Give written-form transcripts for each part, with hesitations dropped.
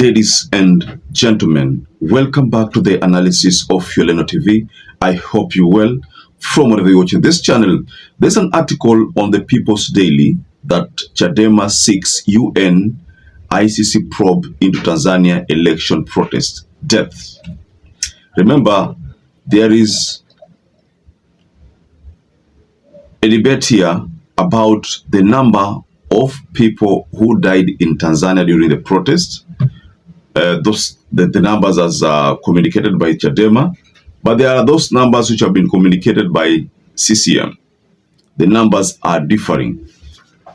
Ladies and gentlemen, welcome back to the analysis of YOLENO TV. I hope you well. From wherever you're watching this channel, there's an article on the People's Daily that Chadema seeks UN ICC probe into Tanzania election protest deaths. Remember, there is a debate here about the number of people who died in Tanzania during the protest. The numbers as communicated by Chadema, but there are those numbers which have been communicated by CCM. The numbers are differing,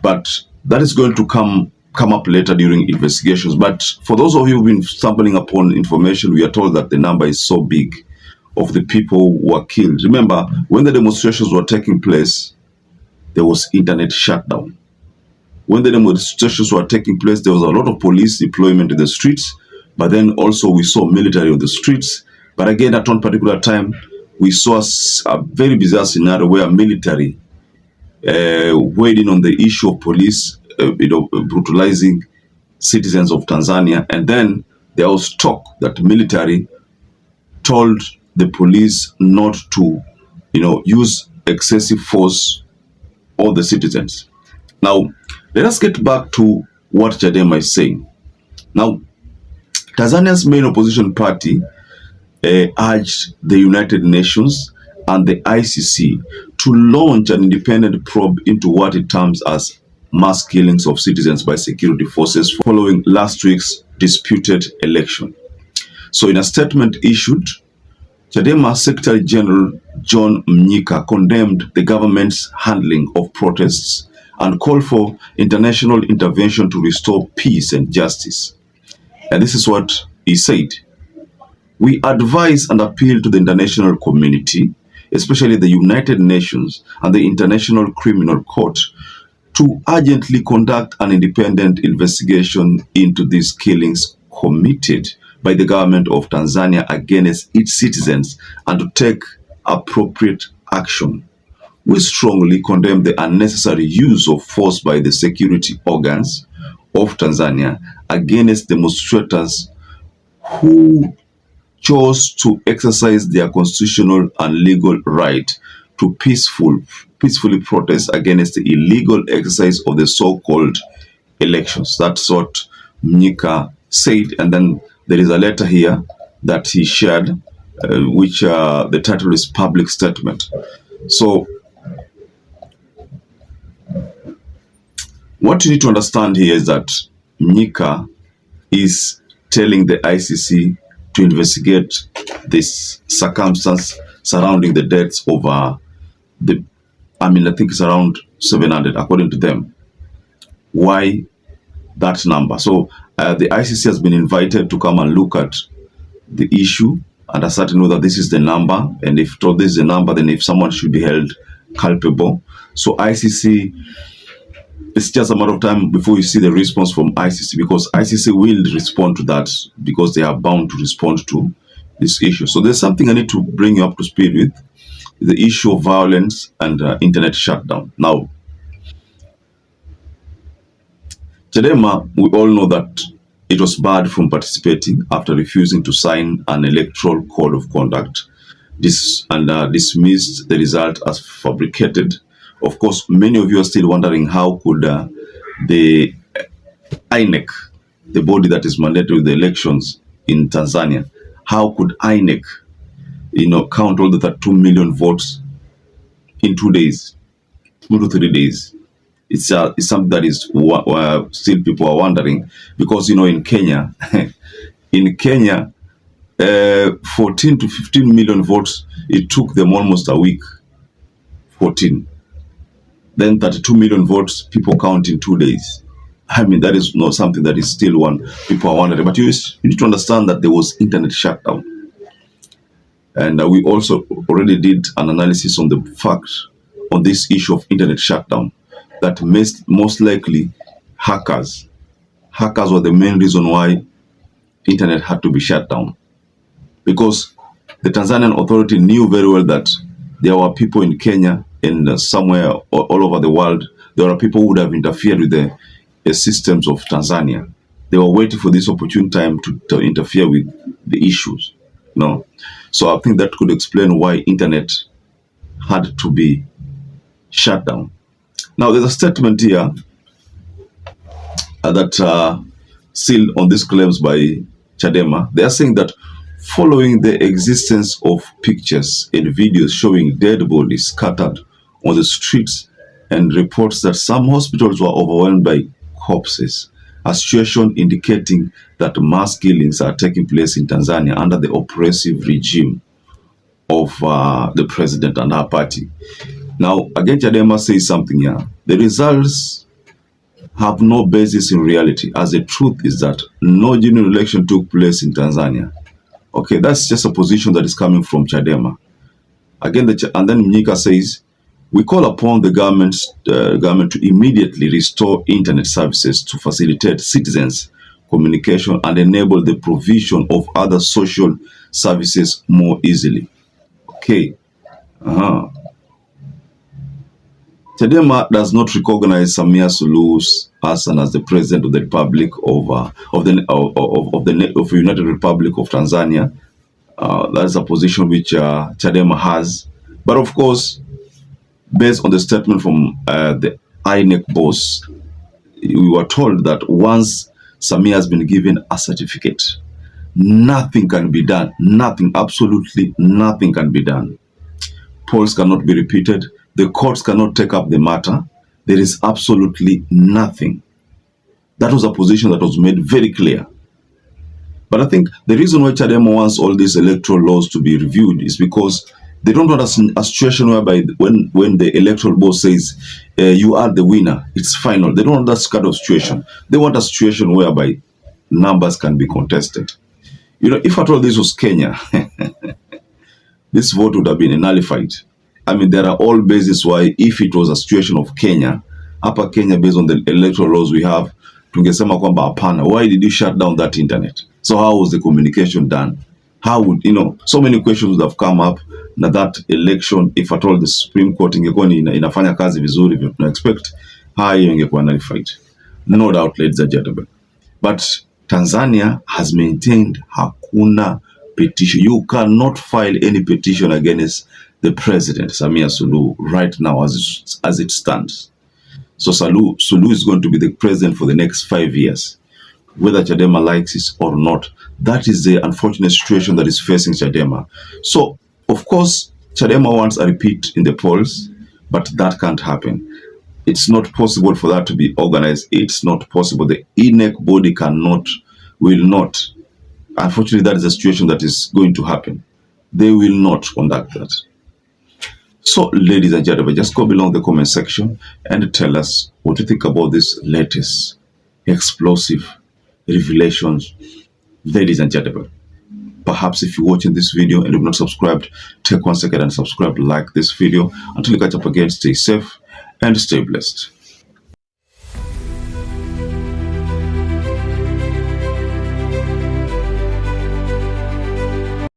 but that is going to come up later during investigations. But for those of you who've been stumbling upon information, we are told that the number is so big of the people who were killed. Remember, when the demonstrations were taking place, there was internet shutdown. When the demonstrations were taking place, there was a lot of police deployment in the streets, but then also we saw military on the streets. But again, at one particular time, we saw a very bizarre scenario where military weighed in on the issue of police brutalizing citizens of Tanzania. And then there was talk that military told the police not to, use excessive force on the citizens. Now, let us get back to what Chadema is saying. Now, Tanzania's main opposition party urged the United Nations and the ICC to launch an independent probe into what it terms as mass killings of citizens by security forces following last week's disputed election. So in a statement issued, Chadema Secretary General John Mnyika condemned the government's handling of protests and called for international intervention to restore peace and justice. And this is what he said. We advise and appeal to the international community, especially the United Nations and the International Criminal Court, to urgently conduct an independent investigation into these killings committed by the government of Tanzania against its citizens and to take appropriate action. We strongly condemn the unnecessary use of force by the security organs of Tanzania against demonstrators who chose to exercise their constitutional and legal right to peacefully protest against the illegal exercise of the so-called elections. That's what Mnyika said. And then there is a letter here that he shared, which the title is Public Statement. So what you need to understand here is that Mnyika is telling the ICC to investigate this circumstance surrounding the deaths of I think it's around 700 according to them. Why that number? So the ICC has been invited to come and look at the issue and ascertain whether this is the number, and if this is the number, then if someone should be held culpable. So ICC, it's just a matter of time before you see the response from ICC, because ICC will respond to that because they are bound to respond to this issue. So there's something I need to bring you up to speed with, the issue of violence and internet shutdown. Now, Chadema, we all know that it was barred from participating after refusing to sign an electoral code of conduct and dismissed the result as fabricated. Of course, many of you are still wondering how could the INEC, the body that is mandated with the elections in Tanzania, how could INEC, count all the 32 million votes in 2 days, 2 to 3 days? It's something that is still people are wondering, because in Kenya, 14 to 15 million votes, it took them almost a week. 14. Then 32 million votes, people count in 2 days. That is not something that is still people are wondering. But you need to understand that there was internet shutdown. And we also already did an analysis on the fact on this issue of internet shutdown, that most likely hackers were the main reason why internet had to be shut down. Because the Tanzanian authority knew very well that there were people in Kenya and somewhere all over the world, there are people who would have interfered with the systems of Tanzania. They were waiting for this opportune time to interfere with the issues. No. So I think that could explain why internet had to be shut down. Now there's a statement here that still on these claims by Chadema. They are saying that following the existence of pictures and videos showing dead bodies scattered on the streets and reports that some hospitals were overwhelmed by corpses, a situation indicating that mass killings are taking place in Tanzania under the oppressive regime of the president and her party. Now, again, Chadema says something here. The results have no basis in reality, as the truth is that no genuine election took place in Tanzania. Okay, that's just a position that is coming from Chadema. Again, and then Mnyika says, we call upon the government to immediately restore internet services to facilitate citizens' communication and enable the provision of other social services more easily. Okay. Chadema does not recognize SAMIA SULUHU's person as the president of the Republic of the United Republic of Tanzania. That's a position which Chadema has, but of course, based on the statement from the INEC boss, we were told that once SAMIA has been given a certificate, nothing can be done. Nothing, absolutely nothing can be done. Polls cannot be repeated. The courts cannot take up the matter. There is absolutely nothing. That was a position that was made very clear. But I think the reason why Chadema wants all these electoral laws to be reviewed is because they don't want a situation whereby when the electoral board says you are the winner, it's final. They don't want that kind of situation. They want a situation whereby numbers can be contested. You know, if at all this was Kenya, this vote would have been nullified. I mean, there are all bases why if it was a situation of Kenya, Upper Kenya, based on the electoral laws we have, tungesema kwamba hapana, why did you shut down that internet? So how was the communication done? How would, you know, so many questions would have come up na that election, if at all the Supreme Court ingekuwa inafanya kazi vizuri vile tuna expect, hayo ingekuwa nullified. No doubt, ladies and gentlemen. But Tanzania has maintained hakuna petition. You cannot file any petition against the president, Samia Suluhu, right now as it stands. So Suluhu is going to be the president for the next 5 years, whether Chadema likes it or not. That is the unfortunate situation that is facing Chadema. So, of course, Chadema wants a repeat in the polls, but that can't happen. It's not possible for that to be organized. It's not possible. The INEC body will not. Unfortunately, that is a situation that is going to happen. They will not conduct that. So, ladies and gentlemen, just go below in the comment section and tell us what you think about this latest explosive revelations. Ladies and gentlemen, perhaps if you're watching this video and you've not subscribed, take 1 second and subscribe, like this video. Until we catch up again, stay safe and stay blessed.